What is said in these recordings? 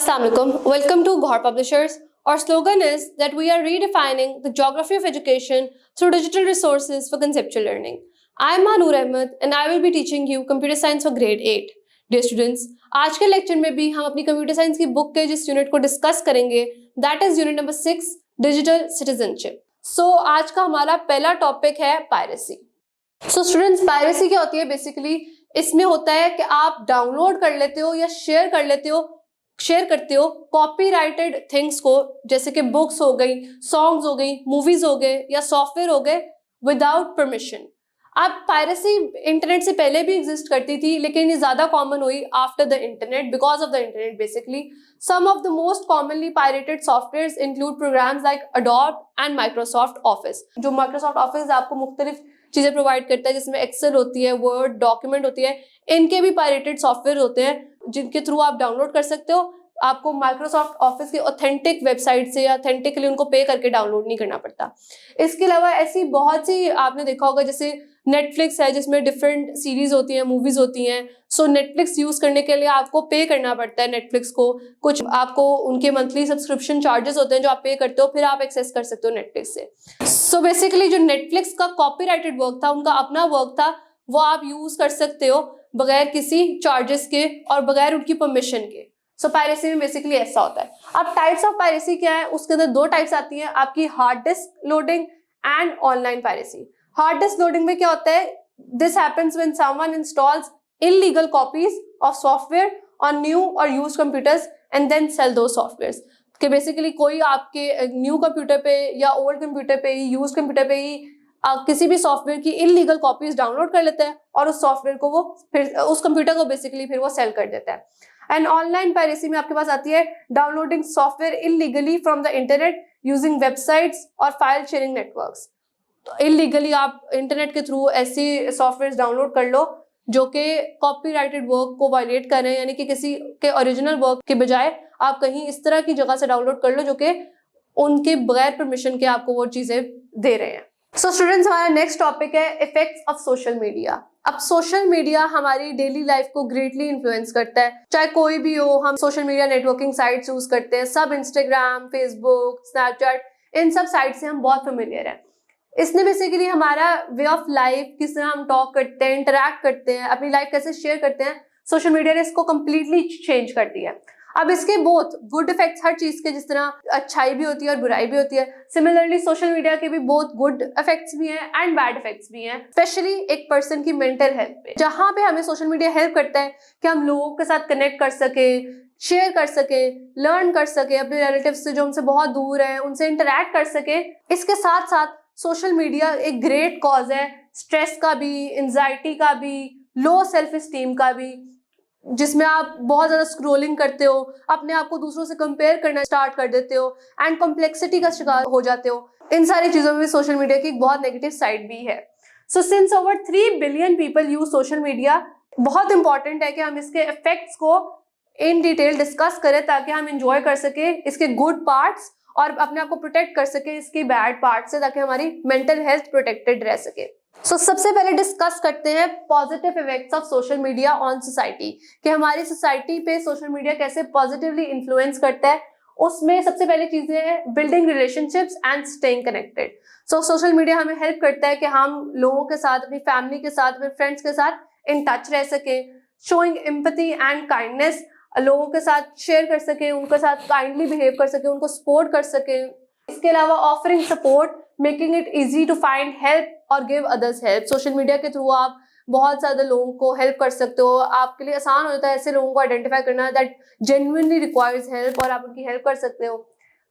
Assalamualaikum. Welcome to Ghor Publishers. Our slogan is that we are redefining the geography of education through digital resources for conceptual learning. I am Noor Ahmed and I will be teaching you computer science for grade 8. Dear students, आज के lecture में भी हम अपनी computer science की book के जिस unit को डिस्कस करेंगे that is unit number 6 digital citizenship. So आज का हमारा पहला टॉपिक है पायरेसी. सो स्टूडेंट्स, पायरेसी क्या होती है? बेसिकली इसमें होता है कि आप डाउनलोड कर लेते हो या शेयर करते हो कॉपीराइटेड थिंग्स को, जैसे कि बुक्स हो गई, सॉन्ग्स हो गई, मूवीज हो गए या सॉफ्टवेयर हो गए विदाउट परमिशन. अब पायरेसी इंटरनेट से पहले भी एग्जिस्ट करती थी, लेकिन ये ज्यादा कॉमन हुई after the internet, because of the internet. Basically some of the most commonly pirated softwares include programs like Adobe and Microsoft Office. जो माइक्रोसॉफ्ट ऑफिस आपको मुख्तलिफ चीजें प्रोवाइड करता है, जिसमें एक्सेल होती है, वर्ड डॉक्यूमेंट होती है, इनके भी पायरेटेड सॉफ्टवेयर होते हैं जिनके थ्रू आप डाउनलोड कर सकते हो. आपको माइक्रोसॉफ्ट ऑफिस की ऑथेंटिक वेबसाइट से या ऑथेंटिकली उनको पे करके डाउनलोड नहीं करना पड़ता. इसके अलावा ऐसी बहुत सी आपने देखा होगा, जैसे नेटफ्लिक्स है जिसमें डिफरेंट सीरीज होती हैं, मूवीज होती हैं. सो नेटफ्लिक्स यूज करने के लिए आपको पे करना पड़ता है नेटफ्लिक्स को. कुछ आपको उनके मंथली सब्सक्रिप्शन चार्जेस होते हैं जो आप पे करते हो, फिर आप एक्सेस कर सकते हो नेटफ्लिक्स से. सो बेसिकली जो नेटफ्लिक्स का कॉपीराइटेड वर्क था, उनका अपना वर्क था, वो आप यूज कर सकते हो बगैर किसी चार्जेस के और बगैर उनकी परमिशन के. सो पायरेसी में बेसिकली ऐसा होता है. अब टाइप्स ऑफ पायरेसी क्या है? उसके अंदर दो टाइप्स आती हैं, आपकी hard disk loading and online piracy. Hard disk loading में क्या होता है? This happens when someone installs illegal copies of software on new और used computers and then sell those softwares. कि बेसिकली कोई आपके न्यू कंप्यूटर पे या ओल्ड कंप्यूटर पे ही, यूज्ड कंप्यूटर पे ही किसी भी सॉफ्टवेयर की इलीगल कॉपीज डाउनलोड कर लेता है और उस सॉफ्टवेयर को वो फिर उस कंप्यूटर को बेसिकली फिर वो सेल कर देता है. एंड ऑनलाइन पायरेसी में आपके पास आती है downloading software illegally from the internet using websites और फाइल शेयरिंग नेटवर्क्स. तो इलीगली आप इंटरनेट के थ्रू ऐसी सॉफ्टवेयर डाउनलोड कर लो जो कि कॉपीराइटेड वर्क को वायलेट कर रहे हैं, यानी कि किसी के ओरिजिनल वर्क के बजाय आप कहीं इस तरह की जगह से डाउनलोड कर लो जो कि उनके बगैर परमिशन के आपको वो चीजें दे रहे हैं. सो स्टूडेंट्स, हमारा नेक्स्ट टॉपिक है इफेक्ट्स ऑफ सोशल मीडिया. अब सोशल मीडिया हमारी डेली लाइफ को ग्रेटली इन्फ्लुएंस करता है. चाहे कोई भी हो, हम social media networking sites use करते हैं, सब इंस्टाग्राम, फेसबुक, स्नैपचैट, इन सब साइट से हम बहुत फेमिलियर हैं. इसने बेसिकली हमारा वे ऑफ लाइफ, किस तरह हम टॉक करते हैं, इंटरैक्ट करते हैं, अपनी लाइफ कैसे शेयर करते हैं, सोशल मीडिया ने इसको कम्प्लीटली चेंज कर दिया है. अब इसके बहुत गुड इफेक्ट्स, हर चीज के जिस तरह अच्छाई भी होती है और बुराई भी होती है, सिमिलरली सोशल मीडिया के भी बहुत गुड इफेक्ट्स भी हैं एंड बैड इफेक्ट्स भी हैं, स्पेशली एक पर्सन की मेंटल हेल्थ पे. जहां पे हमें सोशल मीडिया हेल्प करता है कि हम लोगों के साथ कनेक्ट कर सके, शेयर कर सके, लर्न कर सके, अपने रिलेटिव्स से जो हमसे बहुत दूर है उनसे इंटरैक्ट कर सके. इसके साथ साथ सोशल मीडिया एक ग्रेट कॉज है स्ट्रेस का भी, एंजाइटी का भी, लो सेल्फ एस्टीम का भी, जिसमें आप बहुत ज्यादा स्क्रोलिंग करते हो, अपने आप को दूसरों से कंपेयर करना स्टार्ट कर देते हो एंड कॉम्प्लेक्सिटी का शिकार हो जाते हो. इन सारी चीजों में सोशल मीडिया की एक बहुत नेगेटिव साइड भी है. So since over 3 billion people use social media, बहुत इंपॉर्टेंट है कि हम इसके इफेक्ट्स को इन डिटेल डिस्कस करें ताकि हम इंजॉय कर सके इसके गुड पार्ट्स और अपने आप को प्रोटेक्ट कर सके इसके बैड पार्ट से, ताकि हमारी मेंटल हेल्थ प्रोटेक्टेड रह सके. सो सबसे पहले डिस्कस करते हैं positive effects of social media on society, कि हमारी सोसाइटी पे सोशल मीडिया कैसे पॉजिटिवली इन्फ्लुएंस करता है. उसमें सबसे पहले चीजें हैं building relationships and staying connected. So social media हमें हेल्प करता है कि हम लोगों के साथ, अपनी फैमिली के साथ, अपने फ्रेंड्स के साथ इन टच रह सके, शोइंग एम्पैथी एंड काइंडनेस, लोगों के साथ शेयर कर सके, उनके साथ काइंडली बिहेव कर सके, उनको सपोर्ट कर सके. इसके अलावा offering support, making it easy to find help और give others help. Social media के थ्रू आप बहुत ज्यादा लोगों को हेल्प कर सकते हो. आपके लिए आसान हो जाता है ऐसे लोगों को आइडेंटिफाई करना दैट जेन्युइनली रिक्वायर्स हेल्प, और आप उनकी हेल्प कर सकते हो.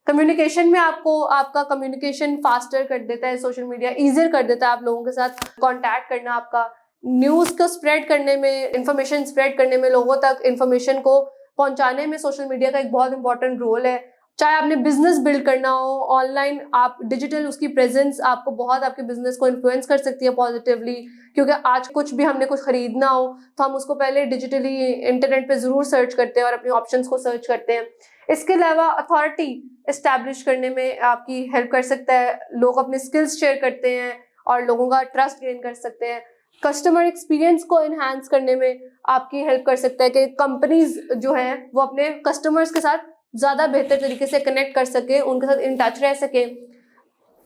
कम्युनिकेशन में आपको आपका कम्युनिकेशन फास्टर कर देता है सोशल मीडिया, ईजियर कर देता है आप लोगों के साथ कॉन्टैक्ट करना. आपका न्यूज को स्प्रेड करने में, इंफॉर्मेशन स्प्रेड करने में, लोगों तक इंफॉर्मेशन को पहुंचाने में सोशल मीडिया का एक बहुत इंपॉर्टेंट रोल है. चाहे आपने बिजनेस बिल्ड करना हो ऑनलाइन, आप डिजिटल उसकी प्रेजेंस आपको बहुत आपके बिजनेस को इन्फ्लुएंस कर सकती है पॉजिटिवली, क्योंकि आज कुछ भी हमने कुछ खरीदना हो तो हम उसको पहले डिजिटली इंटरनेट पे जरूर सर्च करते हैं और अपने ऑप्शंस को सर्च करते हैं. इसके अलावा अथॉरिटी एस्टैब्लिश करने में आपकी हेल्प कर सकता है. लोग अपने स्किल्स शेयर करते हैं और लोगों का ट्रस्ट गेन कर सकते हैं. कस्टमर एक्सपीरियंस को एनहांस करने में आपकी हेल्प कर सकता है कि कंपनीज जो है वो अपने कस्टमर्स के साथ ज़्यादा बेहतर तरीके से कनेक्ट कर सके, उनके साथ इन टच रह सके।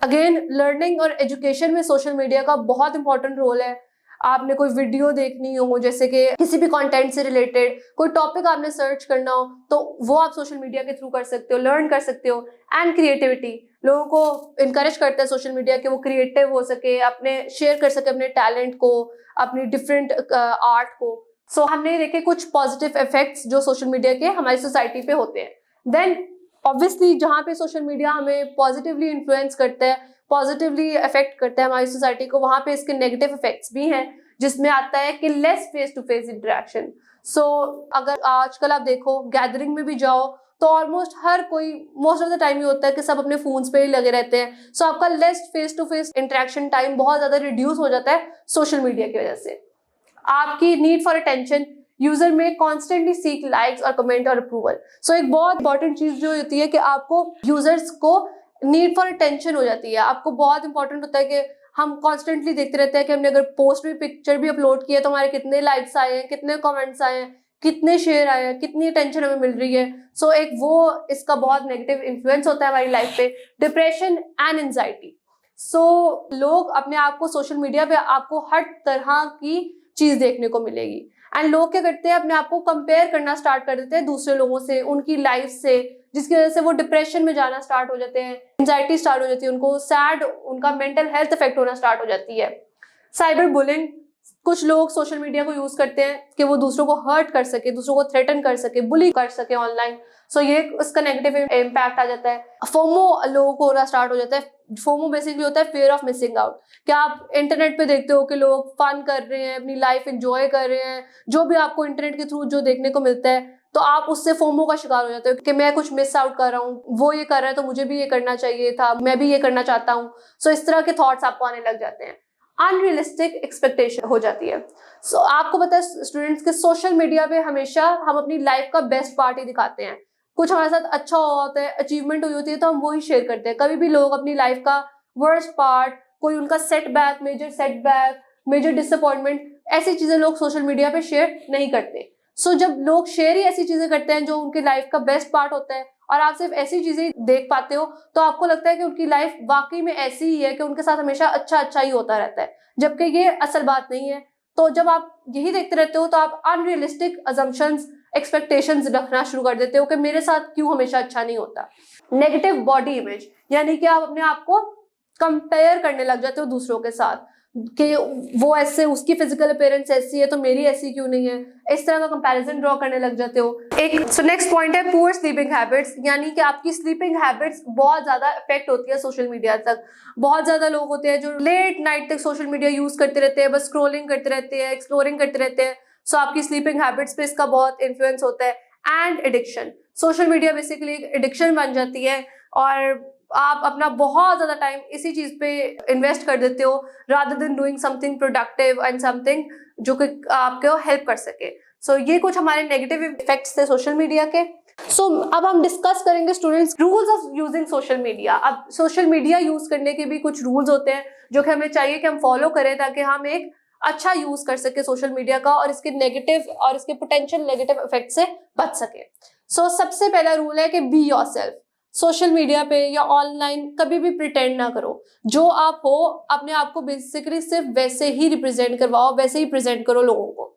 अगेन लर्निंग और एजुकेशन में सोशल मीडिया का बहुत इंपॉर्टेंट रोल है। आपने कोई वीडियो देखनी हो, जैसे कि किसी भी कंटेंट से रिलेटेड कोई टॉपिक आपने सर्च करना हो, तो वो आप सोशल मीडिया के थ्रू कर सकते हो, लर्न कर सकते हो। एंड क्रिएटिविटी, लोगों को इनकरेज करता है सोशल मीडिया कि वो क्रिएटिव हो सके, अपने शेयर कर सके अपने टैलेंट को, अपनी डिफरेंट आर्ट को। सो हमने देखे कुछ पॉजिटिव इफेक्ट्स जो सोशल मीडिया के हमारी सोसाइटी पे होते हैं। देन ऑब्वियसली जहाँ पे सोशल मीडिया हमें पॉजिटिवली इन्फ्लुएंस करता है, पॉजिटिवली अफेक्ट करता है हमारी सोसाइटी को, वहाँ पे इसके नेगेटिव इफेक्ट्स भी हैं, जिसमें आता है कि less face to face interaction. So अगर आजकल आप देखो गैदरिंग में भी जाओ तो ऑलमोस्ट हर कोई मोस्ट ऑफ द टाइम ये होता है कि सब अपने फोन्स पे ही लगे रहते हैं। सो आपका less face to face interaction time बहुत ज्यादा रिड्यूस हो जाता है सोशल मीडिया की वजह से। आपकी नीड फॉर अटेंशन, यूजर में कॉन्स्टेंटली सीक लाइक्स और कमेंट और अप्रूवल। सो एक बहुत इंपॉर्टेंट चीज जो होती है कि आपको यूजर्स को नीड फॉर अटेंशन हो जाती है। आपको बहुत इंपॉर्टेंट होता है कि हम कॉन्स्टेंटली देखते रहते हैं कि हमने अगर पोस्ट भी पिक्चर भी अपलोड किया तो हमारे कितने लाइक्स आए हैं, कितने कमेंट्स आए हैं, कितने शेयर आए हैं, कितनी अटेंशन हमें मिल रही है। सो एक वो इसका बहुत नेगेटिव इन्फ्लुएंस होता है हमारी लाइफ पे। डिप्रेशन एंड एंजाइटी, सो लोग अपने आप को सोशल मीडिया पे आपको हर तरह की चीज देखने को मिलेगी। एंड लोग क्या करते हैं, अपने आप को कंपेयर करना स्टार्ट कर देते हैं दूसरे लोगों से, उनकी लाइफ से, जिसकी वजह से वो डिप्रेशन में जाना स्टार्ट हो जाते हैं, एंजाइटी स्टार्ट हो जाती है, उनको सैड, उनका मेंटल हेल्थ इफेक्ट होना स्टार्ट हो जाती है। साइबर बुलिंग, कुछ लोग सोशल मीडिया को यूज करते हैं कि वो दूसरों को हर्ट कर सके, दूसरों को थ्रेटन कर सके, बुली कर सके ऑनलाइन। सो ये उसका नेगेटिव इम्पैक्ट आ जाता है। फोमो लोगों को होना स्टार्ट हो जाता है। फोमो बेसिकली होता है फियर ऑफ मिसिंग आउट। क्या आप इंटरनेट पे देखते हो कि लोग फन कर रहे हैं, अपनी लाइफ एंजॉय कर रहे हैं, जो भी आपको इंटरनेट के थ्रू जो देखने को मिलता है, तो आप उससे फोमो का शिकार हो जाते हो कि मैं कुछ मिस आउट कर रहा हूँ, वो ये कर रहा है तो मुझे भी ये करना चाहिए था, मैं भी ये करना चाहता हूँ। सो इस तरह के थॉट्स आपको आने लग जाते हैं। अनरियलिस्टिक एक्सपेक्टेशन हो जाती है। सो आपको पता है स्टूडेंट्स के सोशल मीडिया पे हमेशा हम अपनी लाइफ का बेस्ट पार्ट ही दिखाते हैं। कुछ हमारे साथ अच्छा हुआ होता है, अचीवमेंट हुई होती है, तो हम वो ही शेयर करते हैं। कभी भी लोग अपनी लाइफ का वर्स्ट पार्ट, कोई उनका सेटबैक, मेजर डिसअपॉइंटमेंट, ऐसी चीजें लोग सोशल मीडिया पे शेयर नहीं करते। सो जब लोग शेयर ही ऐसी चीजें करते हैं जो उनकी लाइफ का बेस्ट पार्ट होता है, और आप सिर्फ ऐसी चीजें देख पाते हो, तो आपको लगता है कि उनकी लाइफ वाकई में ऐसी ही है कि उनके साथ हमेशा अच्छा अच्छा ही होता रहता है, जबकि ये असल बात नहीं है। तो जब आप यही देखते रहते हो तो आप अनरियलिस्टिक अजम्पशंस, एक्सपेक्टेशंस रखना शुरू कर देते हो कि मेरे साथ क्यों हमेशा अच्छा नहीं होता। नेगेटिव बॉडी इमेज, यानी कि आप अपने आप को कंपेयर करने लग जाते हो दूसरों के साथ कि वो ऐसे, उसकी फिजिकल अपीयरेंस ऐसी है तो मेरी ऐसी क्यों नहीं है, इस तरह का कंपैरिजन ड्रॉ करने लग जाते हो। एक नेक्स्ट पॉइंट है पुअर स्लीपिंग हैबिट्स, यानी कि आपकी स्लीपिंग हैबिट्स बहुत ज्यादा इफेक्ट होती है सोशल मीडिया तक। बहुत ज्यादा लोग होते हैं जो लेट नाइट तक सोशल मीडिया यूज करते रहते हैं, बस स्क्रोलिंग करते रहते हैं, एक्सप्लोरिंग करते रहते हैं। सो आपकी स्लीपिंग हैबिट्स पे इसका बहुत इन्फ्लुएंस होता है। And addiction, social media basically एक एडिक्शन बन जाती है और आप अपना बहुत ज्यादा टाइम इसी चीज पे इन्वेस्ट कर देते हो rather than doing something productive and something जो कि आपको हेल्प कर सके। सो ये कुछ हमारे नेगेटिव इफेक्ट्स थे सोशल मीडिया के। सो अब हम डिस्कस करेंगे students rules of using social media. अब सोशल मीडिया यूज करने के भी कुछ रूल्स होते हैं जो कि हमें चाहिए कि हम फॉलो करें ताकि हम एक अच्छा यूज कर सके सोशल मीडिया का और इसके नेगेटिव और इसके पोटेंशियल नेगेटिव इफेक्ट से बच सके। सो सबसे पहला रूल है कि बी योरसेल्फ। सोशल मीडिया पे या ऑनलाइन कभी भी प्रिटेंड ना करो, जो आप हो अपने आप को बेसिकली सिर्फ वैसे ही रिप्रेजेंट करवाओ, वैसे ही प्रेजेंट करो लोगों को।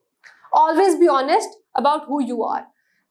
Always be honest about who you are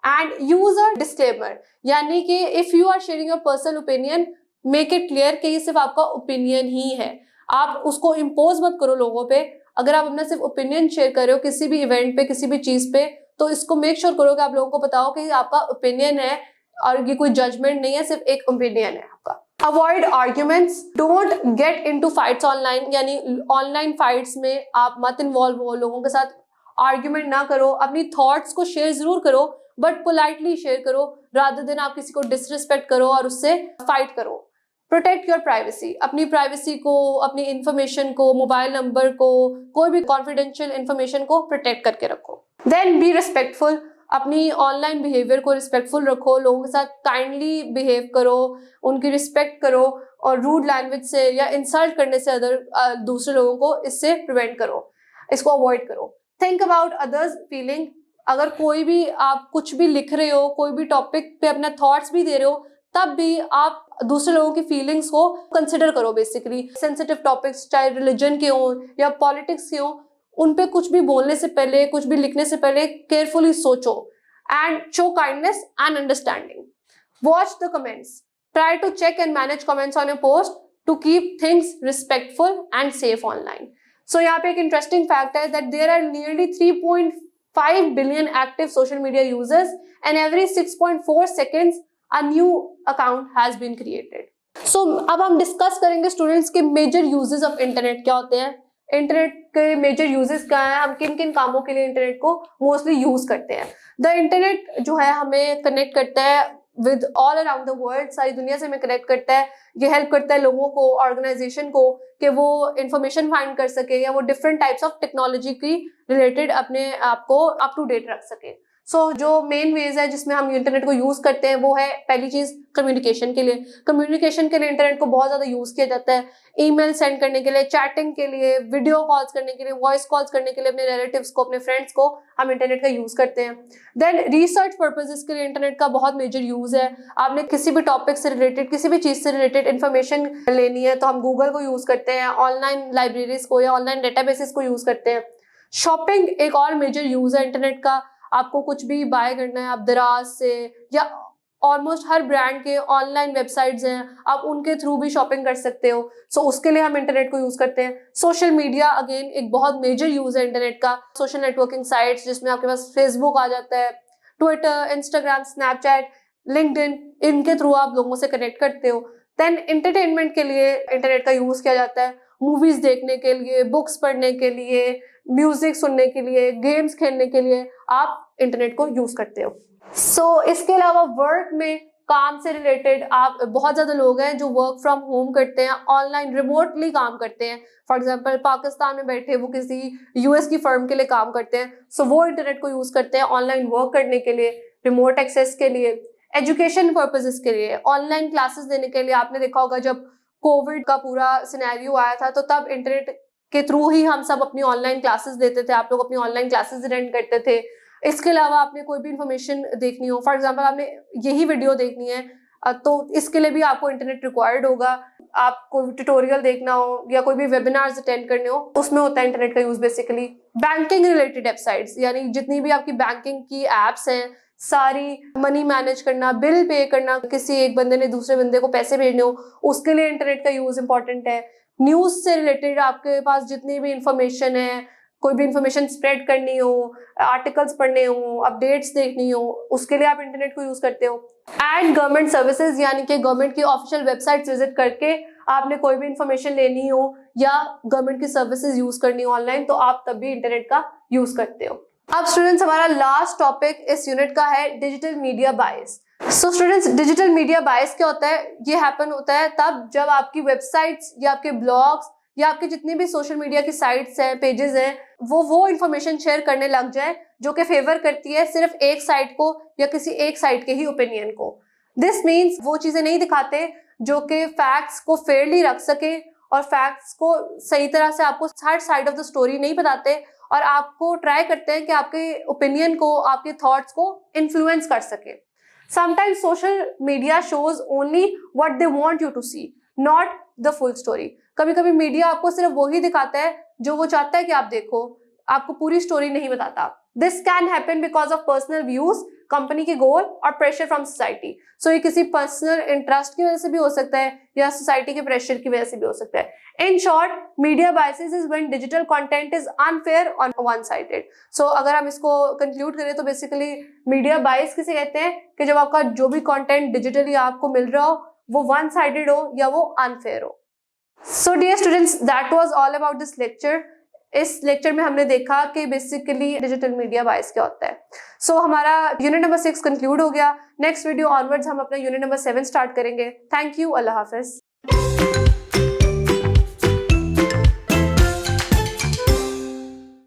and use a disclaimer, यानी कि if you are sharing your personal opinion make it clear कि ये सिर्फ आपका ओपिनियन ही है। आप उसको इम्पोज मत करो लोगों पे। अगर आप अपना सिर्फ ओपिनियन शेयर कर रहे हो किसी भी इवेंट पे, किसी भी चीज पे, तो इसको मेक श्योर करो कि आप लोगों को बताओ कि आपका ओपिनियन है और ये कोई जजमेंट नहीं है, सिर्फ एक ओपिनियन है आपका। Avoid arguments, don't get into fights online, यानी ऑनलाइन फाइट्स में आप मत इन्वॉल्व हो, लोगों के साथ आर्ग्यूमेंट ना करो। अपनी थॉट्स को शेयर जरूर करो बट पोलाइटली शेयर करो रादर देन आप किसी को डिसरिस्पेक्ट करो और उससे फाइट करो। प्रोटेक्ट योर प्राइवेसी, अपनी प्राइवेसी को, अपनी इंफॉर्मेशन को, मोबाइल नंबर को, कोई भी कॉन्फिडेंशियल इंफॉर्मेशन को प्रोटेक्ट करके रखो। देन बी रिस्पेक्टफुल, अपनी ऑनलाइन बिहेवियर को रिस्पेक्टफुल रखो, लोगों के साथ काइंडली बिहेव करो, उनकी रिस्पेक्ट करो और रूड लैंग्वेज से या इंसल्ट करने से दूसरे लोगों को इससे प्रिवेंट करो, इसको अवॉइड करो। Think about others feeling. अगर कोई भी आप कुछ भी लिख रहे हो, कोई भी टॉपिक पे अपना थॉट्स भी दे रहे हो, तब भी आप दूसरे लोगों की फीलिंग्स को कंसिडर करो। बेसिकली सेंसिटिव टॉपिक्स चाहे रिलीजन के हों या पॉलिटिक्स के हों, उन पे कुछ भी बोलने से पहले, कुछ भी लिखने से पहले केयरफुली सोचो and show kindness and understanding. Watch the comments, try to check and manage comments on your post to keep things respectful and safe online. So यहाँ पे एक इंटरेस्टिंग फैक्ट है that there are nearly 3.5 billion active social media users and every 6.4 seconds a new account has been created. So अब हम discuss करेंगे students के major uses of internet क्या होते हैं, इंटरनेट के मेजर यूजेस क्या है, हम किन किन कामों के लिए इंटरनेट को मोस्टली यूज करते हैं। द इंटरनेट जो है हमें कनेक्ट करता है with all around the world, सारी दुनिया से हमें कनेक्ट करता है। ये हेल्प करता है लोगों को, ऑर्गेनाइजेशन को, कि वो इंफॉर्मेशन फाइंड कर सके या वो डिफरेंट टाइप्स ऑफ टेक्नोलॉजी की रिलेटेड अपने आप को अप टू डेट रख सके। सो जो मेन वेज है जिसमें हम इंटरनेट को यूज करते हैं वो है, पहली चीज कम्युनिकेशन के लिए। कम्युनिकेशन के लिए इंटरनेट को बहुत ज्यादा यूज किया जाता है, ईमेल सेंड करने के लिए, चैटिंग के लिए, वीडियो कॉल्स करने के लिए, वॉइस कॉल्स करने के लिए, अपने रिलेटिव्स को, अपने फ्रेंड्स को हम इंटरनेट का यूज करते हैं। देन रिसर्च पर्पजेस के लिए इंटरनेट का बहुत मेजर यूज है। आपने किसी भी टॉपिक से रिलेटेड, किसी भी चीज से रिलेटेड इन्फॉर्मेशन लेनी है तो हम गूगल को यूज करते हैं, ऑनलाइन लाइब्रेरीज को या ऑनलाइन डेटाबेसेस को यूज करते हैं। शॉपिंग एक और मेजर यूज है इंटरनेट का। आपको कुछ भी बाय करना है, आप दराज से या ऑलमोस्ट हर ब्रांड के ऑनलाइन वेबसाइट्स हैं, आप उनके थ्रू भी शॉपिंग कर सकते हो। सो उसके लिए हम इंटरनेट को यूज करते हैं। सोशल मीडिया अगेन एक बहुत मेजर यूज है इंटरनेट का। सोशल नेटवर्किंग साइट्स जिसमें आपके पास फेसबुक आ जाता है, ट्विटर, इंस्टाग्राम, स्नैपचैट, लिंक्डइन, इनके थ्रू आप लोगों से कनेक्ट करते हो। देन एंटरटेनमेंट के लिए इंटरनेट का यूज किया जाता है, मूवीज देखने के लिए, बुक्स पढ़ने के लिए, म्यूजिक सुनने के लिए, गेम्स खेलने के लिए आप इंटरनेट को यूज करते हो। सो इसके अलावा वर्क में, काम से रिलेटेड, आप बहुत ज्यादा लोग हैं जो वर्क फ्रॉम होम करते हैं, ऑनलाइन रिमोटली काम करते हैं। फॉर एग्जांपल पाकिस्तान में बैठे वो किसी यूएस की फर्म के लिए काम करते हैं, सो वो इंटरनेट को यूज करते हैं ऑनलाइन वर्क करने के लिए, रिमोट एक्सेस के लिए, एजुकेशन पर्पसेस के लिए, ऑनलाइन क्लासेस देने के लिए। आपने देखा होगा जब कोविड का पूरा सिनेरियो आया था तो तब इंटरनेट के थ्रू ही हम सब अपनी ऑनलाइन क्लासेस देते थे, आप लोग अपनी ऑनलाइन क्लासेस अटेंड करते थे। इसके अलावा आपने कोई भी इंफॉर्मेशन देखनी हो, फॉर एग्जांपल आपने यही वीडियो देखनी है तो इसके लिए भी आपको इंटरनेट रिक्वायर्ड होगा। आपको ट्यूटोरियल देखना हो या कोई भी वेबिनार्स अटेंड करने हो, उसमें होता है इंटरनेट का use basically. Banking related websites, यानी जितनी भी आपकी बैंकिंग की एप्स हैं, सारी मनी मैनेज करना, बिल पे करना, किसी एक बंदे ने दूसरे बंदे को पैसे भेजने हो, उसके लिए इंटरनेट का यूज इंपॉर्टेंट है। न्यूज से रिलेटेड आपके पास जितनी भी इंफॉर्मेशन है, कोई भी इंफॉर्मेशन स्प्रेड करनी हो, आर्टिकल्स पढ़ने हो, अपडेट्स देखनी हो, उसके लिए आप इंटरनेट को यूज करते हो। एंड गवर्नमेंट सर्विसेज, यानी कि गवर्नमेंट की ऑफिशियल वेबसाइट्स विजिट करके आपने कोई भी इंफॉर्मेशन लेनी हो या गवर्नमेंट की सर्विसेज यूज करनी हो ऑनलाइन, तो आप तब भी इंटरनेट का यूज करते हो। अब स्टूडेंट्स हमारा लास्ट टॉपिक इस यूनिट का है डिजिटल मीडिया बायस। सो स्टूडेंट्स, डिजिटल मीडिया बायस क्या होता है? ये हैपन होता है तब जब आपकी वेबसाइट्स या आपके ब्लॉग्स या आपके जितने भी सोशल मीडिया की साइट्स हैं, पेजेस हैं, वो इंफॉर्मेशन शेयर करने लग जाए जो कि फेवर करती है सिर्फ एक साइड को या किसी एक साइड के ही ओपिनियन को। दिस मीन्स वो चीजें नहीं दिखाते जो कि फैक्ट्स को फेयरली रख सके और फैक्ट्स को सही तरह से आपको हर साइड ऑफ द स्टोरी नहीं बताते और आपको ट्राई करते हैं कि आपके ओपिनियन को, आपके थॉट्स को इन्फ्लुएंस कर सके। Sometimes social media shows only what they want you to see, not the full story. कभी कभी मीडिया आपको सिर्फ वही दिखाता है जो वो चाहता है कि आप देखो, आपको पूरी स्टोरी नहीं बताता। This can happen because of personal views, company के गोल और प्रेशर फ्रॉम सोसाइटी। सो ये किसी पर्सनल इंटरेस्ट की वजह से भी हो सकता है या सोसाइटी के प्रेशर की वजह से भी हो सकता है। In short, media biases is when digital content is unfair और वन साइडेड। सो अगर हम इसको कंक्लूड करें तो बेसिकली मीडिया बायस किसे कहते हैं कि जब आपका जो भी कंटेंट डिजिटली आपको मिल रहा हो वो वन साइडेड हो या वो अनफेयर हो। So dear students, that was all about this lecture. इस लेक्चर में हमने देखा कि बेसिकली डिजिटल मीडिया बायस क्या होता है। सो हमारा यूनिट नंबर 6 कंक्लूड हो गया। नेक्स्ट वीडियो ऑनवर्ड्स हम अपना यूनिट नंबर 7 स्टार्ट करेंगे। Thank you, Allah Hafiz.